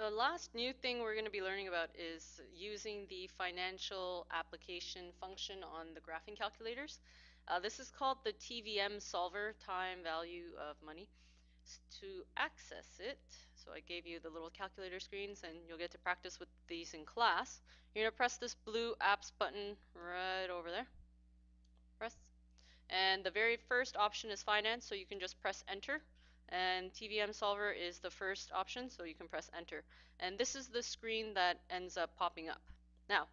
The last new thing we're going to be learning about is using the financial application function on the graphing calculators. This is called the TVM Solver, time value of money. To access it, so I gave you the little calculator screens and you'll get to practice with these in class. You're going to press this blue apps button right over there. Press. And the very first option is finance, so you can just press enter. And TVM Solver is the first option, so you can press enter. And this is the screen that ends up popping up. Now,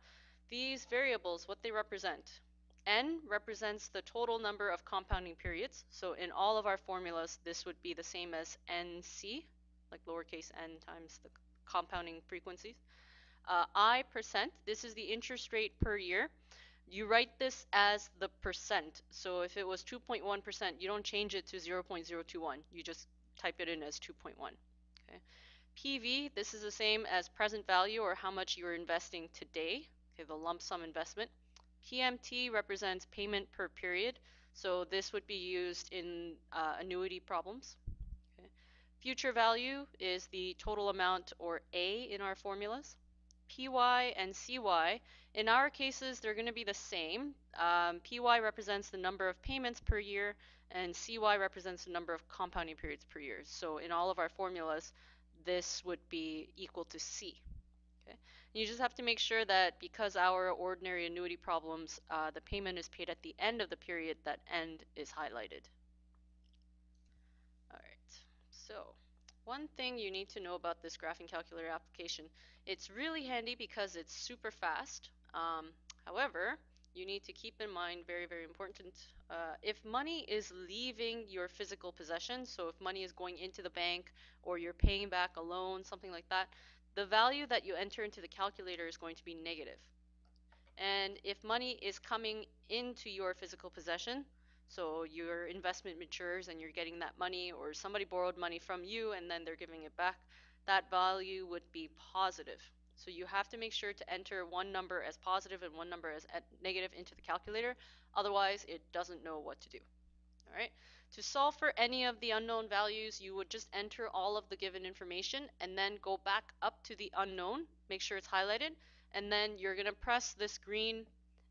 these variables, what they represent. N represents the total number of compounding periods. So in all of our formulas, this would be the same as NC, like lowercase n times the compounding frequencies. I percent, this is the interest rate per year. You write this as the percent. So if it was 2.1%, you don't change it to 0.021. You just type it in as 2.1. Okay. PV, this is the same as present value, or how much you're investing today. Okay, the lump sum investment. PMT represents payment per period. So this would be used in annuity problems. Okay. Future value is the total amount, or A, in our formulas. PY and CY, in our cases, they're going to be the same. PY represents the number of payments per year, and CY represents the number of compounding periods per year. So in all of our formulas, this would be equal to C. Okay. You just have to make sure that because our ordinary annuity problems, the payment is paid at the end of the period, that end is highlighted. All right, so one thing you need to know about this graphing calculator application, it's really handy because it's super fast. However, you need to keep in mind, very, very important, if money is leaving your physical possession, so if money is going into the bank or you're paying back a loan, something like that, the value that you enter into the calculator is going to be negative. And if money is coming into your physical possession, so your investment matures and you're getting that money, or somebody borrowed money from you and then they're giving it back, that value would be positive. So you have to make sure to enter one number as positive and one number as negative into the calculator. Otherwise, it doesn't know what to do. All right. To solve for any of the unknown values, you would just enter all of the given information and then go back up to the unknown, make sure it's highlighted, and then you're going to press this green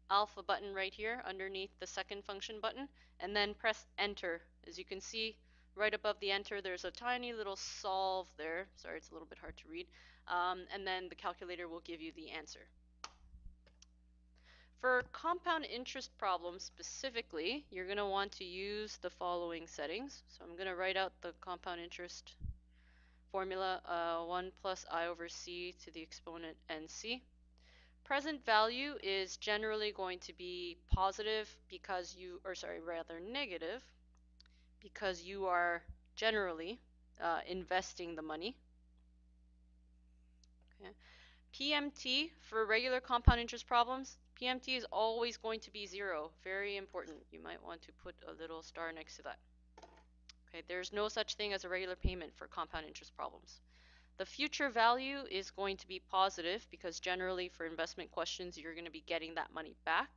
alpha button right here underneath the second function button, and then press enter. As you can see, right above the enter, there's a tiny little solve there. Sorry, it's a little bit hard to read. And then the calculator will give you the answer. For compound interest problems specifically, you're going to want to use the following settings. So I'm going to write out the compound interest formula, 1 plus I over c to the exponent nc. Present value is generally going to be positive because you, or sorry, rather negative, because you are generally investing the money. Okay. PMT, for regular compound interest problems, PMT is always going to be 0. Very important. You might want to put a little star next to that. Okay, there's no such thing as a regular payment for compound interest problems. The future value is going to be positive because generally for investment questions, you're going to be getting that money back.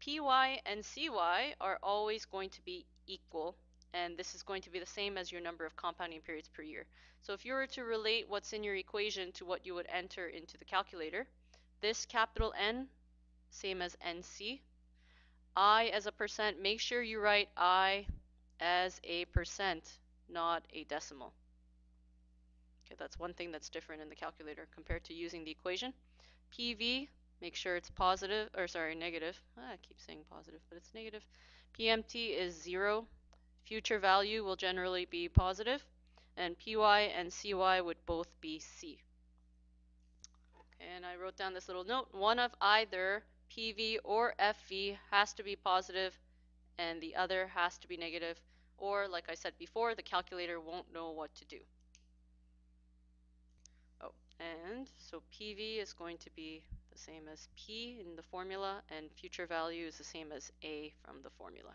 PY and CY are always going to be equal, and this is going to be the same as your number of compounding periods per year. So if you were to relate what's in your equation to what you would enter into the calculator, this capital N, same as NC. I as a percent, make sure you write I as a percent, not a decimal. Okay, that's one thing that's different in the calculator compared to using the equation. PV, make sure it's positive, or sorry, negative. I keep saying positive, but it's negative. PMT is 0. Future value will generally be positive, and PY and CY would both be C. Okay, and I wrote down this little note. One of either PV or FV has to be positive, and the other has to be negative, or like I said before, the calculator won't know what to do. Oh, and so PV is going to be the same as P in the formula, and future value is the same as A from the formula.